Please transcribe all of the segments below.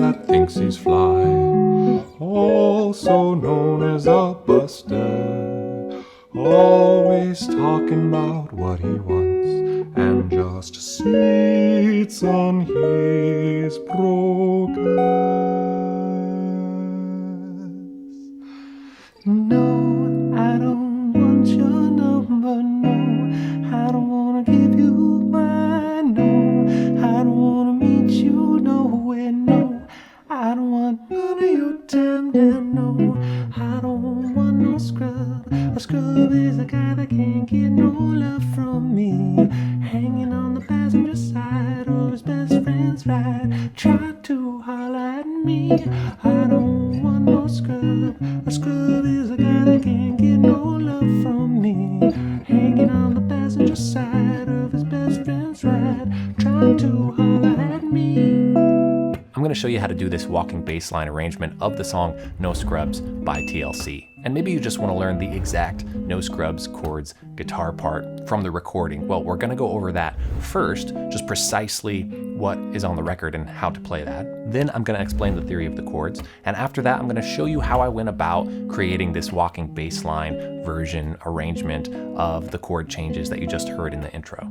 that thinks he's fly, also known as a buster, always talking about what he wants and just sits on his progress. No, I don't want your number, no, I don't wanna give you mine, no, I don't wanna meet you nowhere, no, I don't want none of your time now, no, I don't want no scrub. A scrub is a guy that can't get no love from me, hanging on the passenger side of his best friend's ride, trying to holler at me. I don't want no scrub. A scrub is a guy that can't get no love from me, hanging on the passenger side of his best friend's ride, trying to holler at me. I'm going to show you how to do this walking bass line arrangement of the song No Scrubs by TLC. And maybe you just want to learn the exact No Scrubs chords guitar part from the recording. Well, we're going to go over that first, just precisely what is on the record and how to play that. Then I'm going to explain the theory of the chords. And after that, I'm going to show you how I went about creating this walking bass line version arrangement of the chord changes that you just heard in the intro.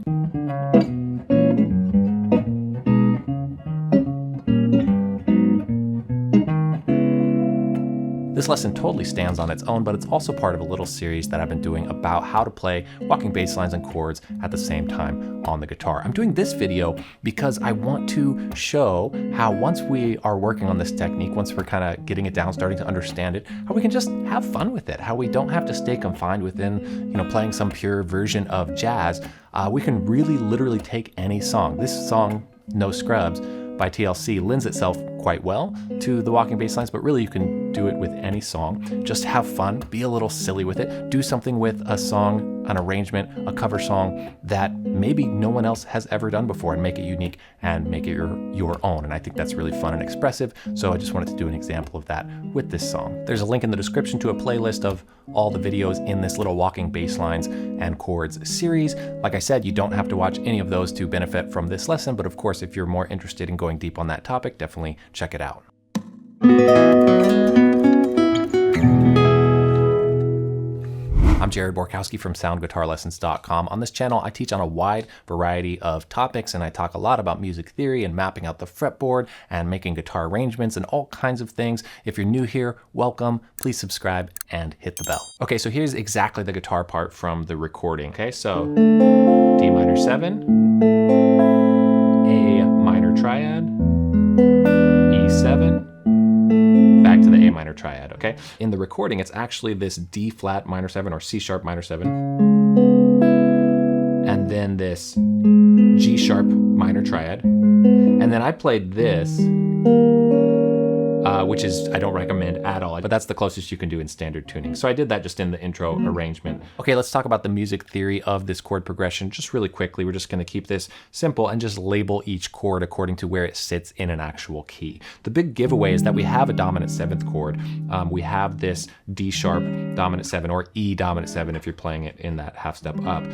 This lesson totally stands on its own, but it's also part of a little series that I've been doing about how to play walking bass lines and chords at the same time on the guitar. I'm doing this video because I want to show how once we are working on this technique, once we're kind of getting it down, starting to understand it, how we can just have fun with it, how we don't have to stay confined within, playing some pure version of jazz. We can really literally take any song. This song, No Scrubs by TLC, lends itself quite well to the walking bass lines, but really you can do it with any song. Just have fun, be a little silly with it, do something with a song, an arrangement, a cover song that maybe no one else has ever done before, and make it unique and make it your own. And I think that's really fun and expressive, so I just wanted to do an example of that with this song. There's a link in the description to a playlist of all the videos in this little walking bass lines and chords series. Like I said, you don't have to watch any of those to benefit from this lesson, but of course, if you're more interested in going deep on that topic, definitely check it out. I'm Jared Borkowski from SoundGuitarLessons.com. On this channel, I teach on a wide variety of topics, and I talk a lot about music theory and mapping out the fretboard and making guitar arrangements and all kinds of things. If you're new here, welcome. Please subscribe and hit the bell. Okay, so here's exactly the guitar part from the recording. Okay, so D minor 7, A minor triad, E7, back to the A minor triad, okay? In the recording, it's actually this D flat minor 7 or C sharp minor 7, and then this G sharp minor triad, and then I played this, which is, I don't recommend at all, but that's the closest you can do in standard tuning. So I did that just in the intro arrangement. Okay, let's talk about the music theory of this chord progression just really quickly. We're just gonna keep this simple and just label each chord according to where it sits in an actual key. The big giveaway is that we have a dominant 7th chord. We have this D sharp dominant 7 or E dominant 7 if you're playing it in that half step up.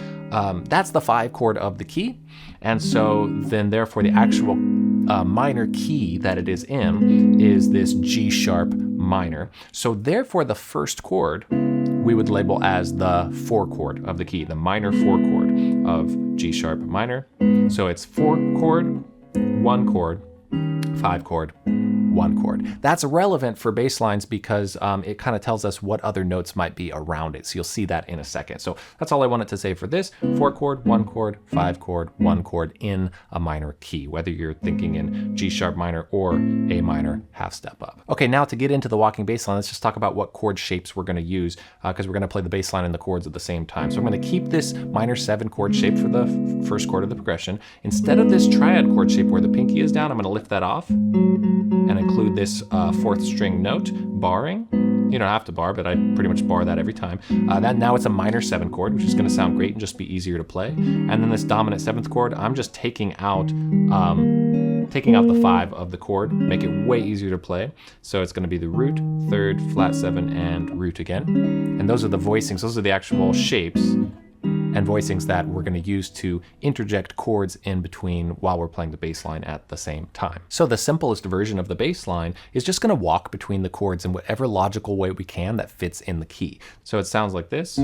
That's the 5 chord of the key. And so then therefore the actual minor key that it is in is this G sharp minor. So therefore the first chord we would label as the 4 chord of the key, the minor 4 chord of G sharp minor. So it's 4 chord, 1 chord, 5 chord, 1 chord. That's relevant for bass lines because it kind of tells us what other notes might be around it. So you'll see that in a second. So that's all I wanted to say for this. 4 chord, 1 chord, 5 chord, 1 chord in a minor key, whether you're thinking in G sharp minor or A minor half step up. Okay, now to get into the walking bass line, let's just talk about what chord shapes we're going to use because we're going to play the bass line and the chords at the same time. So I'm going to keep this minor 7 chord shape for the first chord of the progression. Instead of this triad chord shape where the pinky is down, I'm going to lift that off and include this 4th string note, barring. You don't have to bar, but I pretty much bar that every time. Now it's a minor 7 chord, which is going to sound great and just be easier to play. And then this dominant 7th chord, I'm just taking out the 5 of the chord, make it way easier to play. So it's going to be the root, 3rd, flat 7, and root again. And those are the voicings, those are the actual shapes and voicings that we're going to use to interject chords in between while we're playing the bass line at the same time. So the simplest version of the bass line is just going to walk between the chords in whatever logical way we can that fits in the key. So it sounds like this.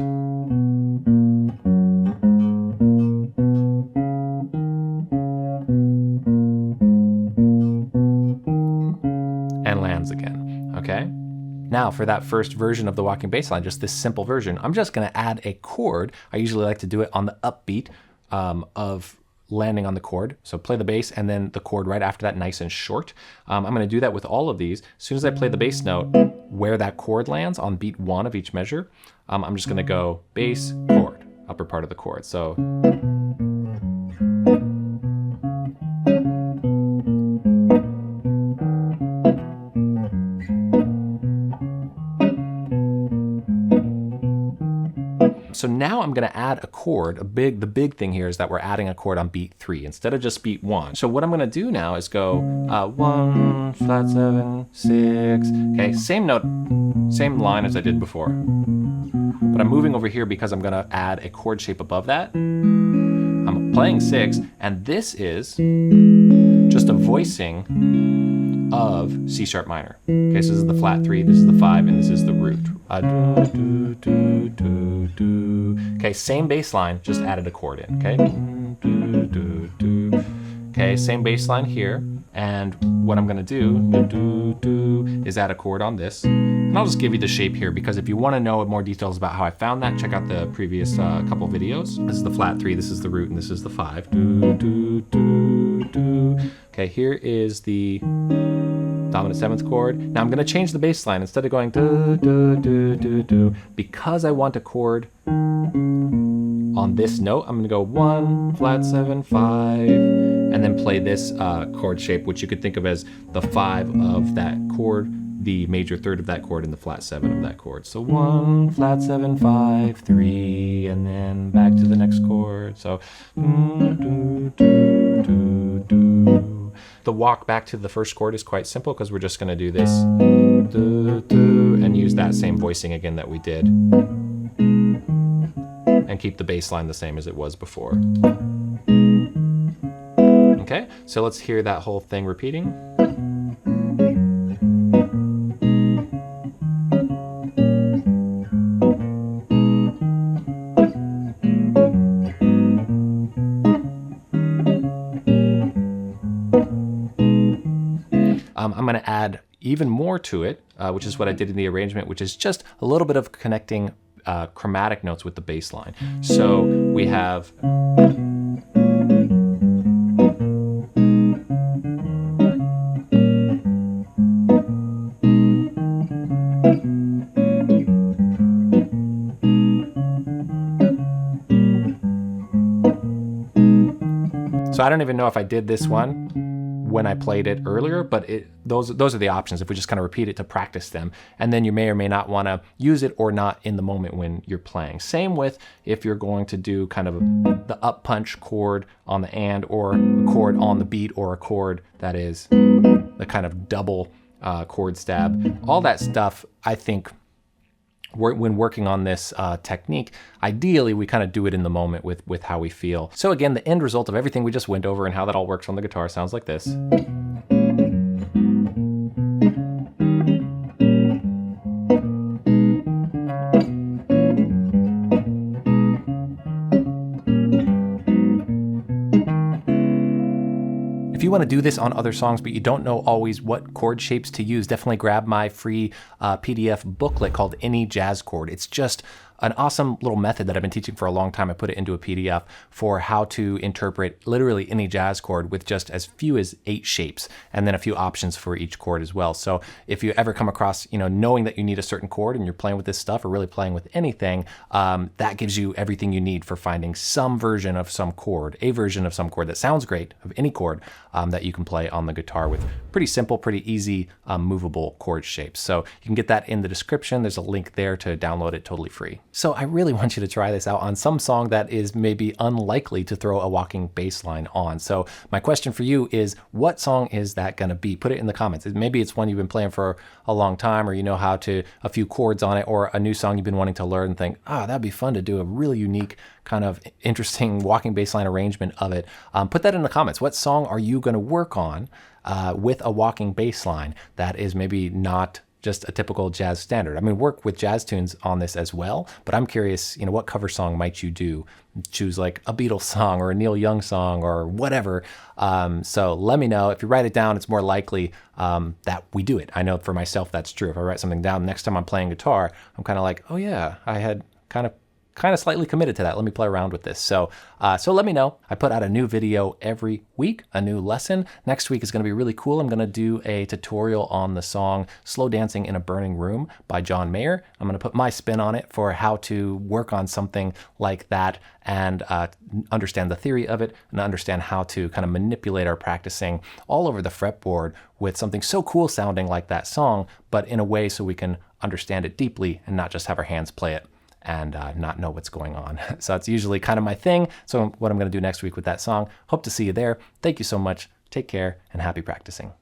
And lands again, okay? Now for that first version of the walking bass line, just this simple version, I'm just gonna add a chord. I usually like to do it on the upbeat of landing on the chord. So play the bass and then the chord right after that, nice and short. I'm gonna do that with all of these. As soon as I play the bass note, where that chord lands on beat 1 of each measure, I'm just gonna go bass, chord, upper part of the chord. So. So now I'm going to add a chord. The big thing here is that we're adding a chord on beat 3 instead of just beat 1. So what I'm going to do now is go 1, flat 7, 6. Okay, same note, same line as I did before. But I'm moving over here because I'm going to add a chord shape above that. I'm playing 6, and this is just a voicing of C sharp minor. Okay, so this is the flat 3, this is the 5, and this is the root. Okay, same bass line, just added a chord in, okay? Okay, same bass line here, and what I'm gonna do is add a chord on this. And I'll just give you the shape here because if you wanna know more details about how I found that, check out the previous couple videos. This is the flat 3, this is the root, and this is the 5. Okay, here is the dominant 7th chord. Now I'm going to change the bass line. Instead of going do, do, do, do, do, because I want a chord on this note, I'm going to go 1, flat 7, 5, and then play this chord shape, which you could think of as the 5 of that chord, the major third of that chord, and the flat 7 of that chord. So 1, flat 7, 5, 3, and then back to the next chord. So do, do, do, do. The walk back to the first chord is quite simple because we're just going to do this and use that same voicing again that we did and keep the bass line the same as it was before. Okay, so let's hear that whole thing repeating. I'm going to add even more to it, which is what I did in the arrangement, which is just a little bit of connecting chromatic notes with the bass line. So we have so I don't even know if I did this one when I played it earlier, but those are the options if we just kind of repeat it to practice them. And then you may or may not want to use it or not in the moment when you're playing. Same with if you're going to do kind of the up punch chord on the and, or a chord on the beat, or a chord that is the kind of double chord stab. All that stuff, I think, when working on this technique, ideally we kind of do it in the moment with how we feel. So again, the end result of everything we just went over and how that all works on the guitar sounds like this. If you want to do this on other songs, but you don't know always what chord shapes to use, definitely grab my free PDF booklet called Any Jazz Chord. It's just an awesome little method that I've been teaching for a long time. I put it into a PDF for how to interpret literally any jazz chord with just as few as 8 shapes, and then a few options for each chord as well. So if you ever come across, knowing that you need a certain chord and you're playing with this stuff or really playing with anything, that gives you everything you need for finding some version of some chord, a version of some chord that sounds great, of any chord that you can play on the guitar with pretty simple, pretty easy, movable chord shapes. So you can get that in the description. There's a link there to download it totally free. So I really want you to try this out on some song that is maybe unlikely to throw a walking bass line on. So my question for you is, what song is that going to be? Put it in the comments. Maybe it's one you've been playing for a long time, or you know how to a few chords on it, or a new song you've been wanting to learn and think, that'd be fun to do a really unique kind of interesting walking bass line arrangement of it. Put that in the comments. What song are you going to work on with a walking bass line that is maybe not just a typical jazz standard? I mean, work with jazz tunes on this as well, but I'm curious, what cover song might you do? Choose like a Beatles song or a Neil Young song or whatever. So let me know. If you write it down, it's more likely that we do it. I know for myself that's true. If I write something down, next time I'm playing guitar, I'm kind of like, oh yeah, I had kind of slightly committed to that. Let me play around with this. So let me know. I put out a new video every week, a new lesson. Next week is going to be really cool. I'm going to do a tutorial on the song Slow Dancing in a Burning Room by John Mayer. I'm going to put my spin on it for how to work on something like that and understand the theory of it and understand how to kind of manipulate our practicing all over the fretboard with something so cool sounding like that song, but in a way so we can understand it deeply and not just have our hands play it and not know what's going on. So that's usually kind of my thing. So what I'm going to do next week with that song. Hope to see you there. Thank you so much. Take care and happy practicing.